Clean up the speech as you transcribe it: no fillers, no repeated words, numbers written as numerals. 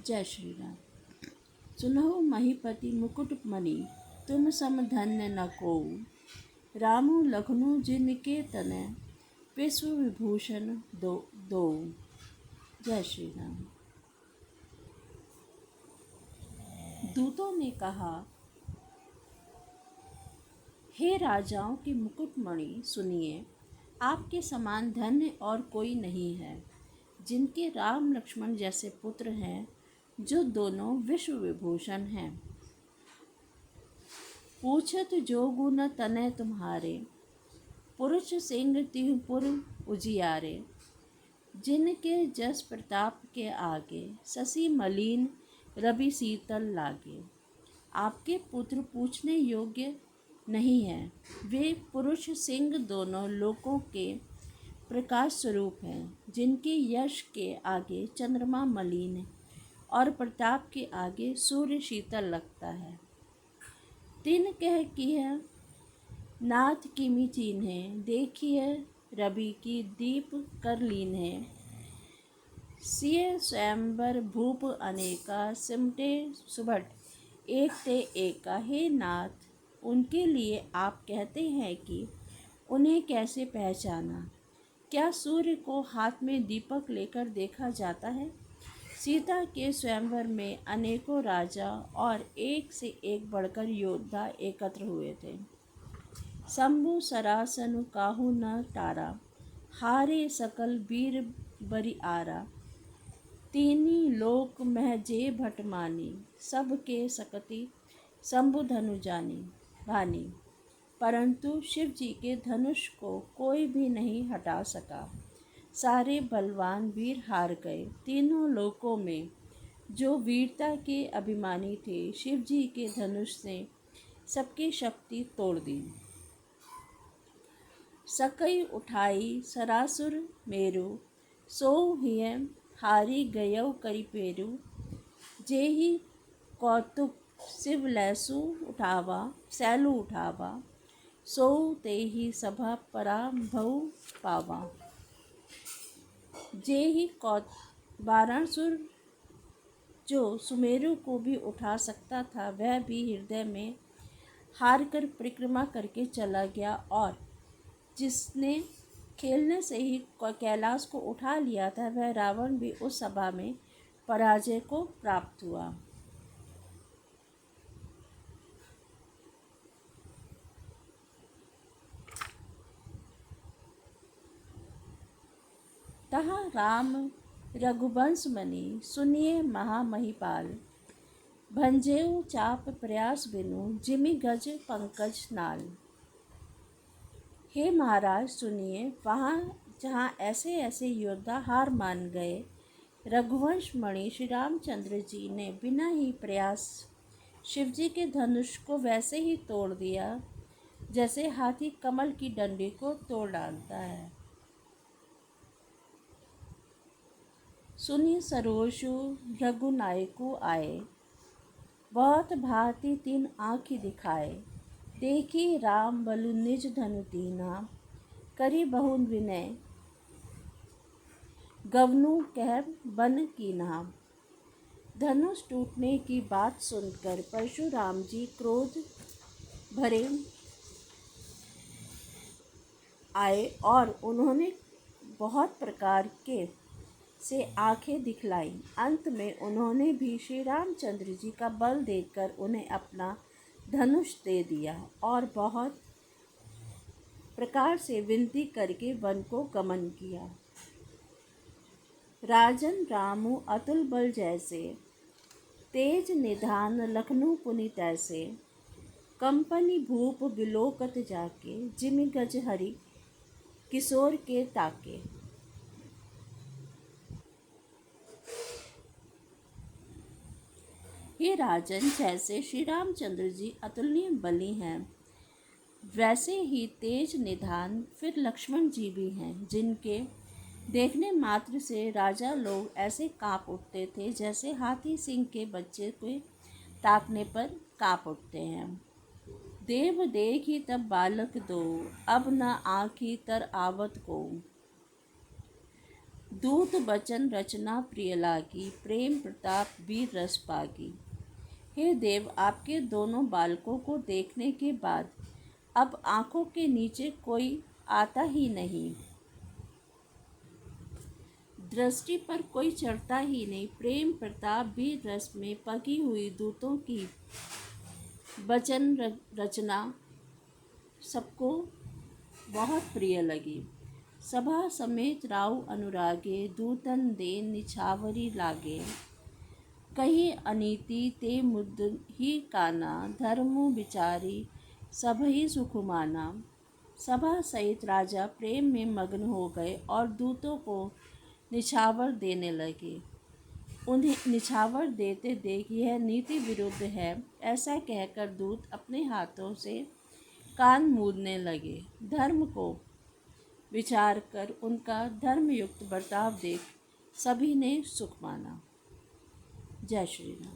जय श्री राम। सुनहु महीपति मुकुटमणि, तुम सम धन्य न कोउ। रामु लखनऊ जिनके तनय, विश्व विभूषण दो। जय श्री राम। दूतों ने कहा, हे राजाओं के मुकुटमणि, सुनिए, आपके समान धन्य और कोई नहीं है, जिनके राम लक्ष्मण जैसे पुत्र हैं, जो दोनों विश्व विभूषण हैं। पूछत जो गुण तनय तुम्हारे, पुरुष सिंह तिहु पुर उजियारे। जिनके जस प्रताप के आगे, शशि मलिन रवि शीतल लागे। आपके पुत्र पूछने योग्य नहीं है, वे पुरुष सिंह दोनों लोकों के प्रकाश स्वरूप हैं, जिनके यश के आगे चंद्रमा मलिन है और प्रताप के आगे सूर्य शीतल लगता है। तिन कह किह नाथ किमि चीन्हे, देखिए रवि की दीप कर लीन्हे। सिय स्वयंवर भूप अनेका, सिमटे सुभट एक ते एका। हे नाथ, उनके लिए आप कहते हैं कि उन्हें कैसे पहचाना? क्या सूर्य को हाथ में दीपक लेकर देखा जाता है? सीता के स्वयंवर में अनेकों राजा और एक से एक बढ़कर योद्धा एकत्र हुए थे। शंभु सरासनु काहू न टारा, हारे सकल वीर बरिआरा। तीनी लोक मह जे भटमानी, सबके सकति शंभु धनु जानी भानी। परंतु शिव जी के धनुष को कोई भी नहीं हटा सका। सारे बलवान वीर हार गए। तीनों लोकों में जो वीरता के अभिमानी थे, शिव जी के धनुष ने सबकी शक्ति तोड़ दी। सकई उठाई सरासुर मेरु, सो हिय हारी गयौ करि पेरु। जेहि कौतुक शिव लैसु सैलु उठावा, सो तेहि सभा पराभव पावा। जेहि वाराणसुर जो सुमेरु को भी उठा सकता था, वह भी हृदय में हार कर परिक्रमा करके चला गया, और जिसने खेलने से ही कैलाश को उठा लिया था, वह रावण भी उस सभा में पराजय को प्राप्त हुआ। तहाँ राम रघुवंश मणि, सुनिए महामहिपाल। भंजेउ चाप प्रयास बिनु, जिमि गज पंकज नाल। हे महाराज, सुनिए, वहाँ जहाँ ऐसे ऐसे योद्धा हार मान गए, रघुवंश मणि श्री रामचंद्र जी ने बिना ही प्रयास शिवजी के धनुष को वैसे ही तोड़ दिया, जैसे हाथी कमल की डंडी को तोड़ डालता है। सुनि सरोषु रघुनायकु आए, बहुत भांति तीन आँखि दिखाए। देखी राम बलु निज धनु तीना, करी बहु विनय गवनु कह बन कीन्हा। धनुष टूटने की बात सुनकर परशुराम जी क्रोध भरे आए, और उन्होंने बहुत प्रकार के से आंखें दिखलाई। अंत में उन्होंने भी श्री रामचंद्र जी का बल देखकर उन्हें अपना धनुष दे दिया, और बहुत प्रकार से विनती करके वन को गमन किया। राजन रामु अतुल बल जैसे, तेज निधान लखनऊ पुनि तैसे। कंपनी भूप बिलोकत जाके, जिमि गज हरि किशोर के ताके। हे राजन, जैसे श्री रामचंद्र जी अतुलनीय बली हैं, वैसे ही तेज निधान फिर लक्ष्मण जी भी हैं, जिनके देखने मात्र से राजा लोग ऐसे कांप उठते थे, जैसे हाथी सिंह के बच्चे को ताकने पर कांप उठते हैं। देव देखी तब बालक दो, अब न आँखी तर आवत को। दूत बचन रचना प्रिय लागी, प्रेम प्रताप वीर रस पागी। हे देव, आपके दोनों बालकों को देखने के बाद अब आंखों के नीचे कोई आता ही नहीं, दृष्टि पर कोई चढ़ता ही नहीं। प्रेम प्रताप वीर रस में पकी हुई दूतों की वचन रचना सबको बहुत प्रिय लगी। सभा समेत राउ अनुरागे, दूतन देन निछावरी लागे। कही अनीति ते मुद्द ही काना, धर्म विचारी सब ही सुख माना। सभा सहित राजा प्रेम में मग्न हो गए और दूतों को निछावर देने लगे। उन्हें निछावर देते देख यह नीति विरुद्ध है ऐसा कहकर दूत अपने हाथों से कान मूंदने लगे। धर्म को विचार कर उनका धर्मयुक्त बर्ताव देख सभी ने सुख माना। जय श्री राम।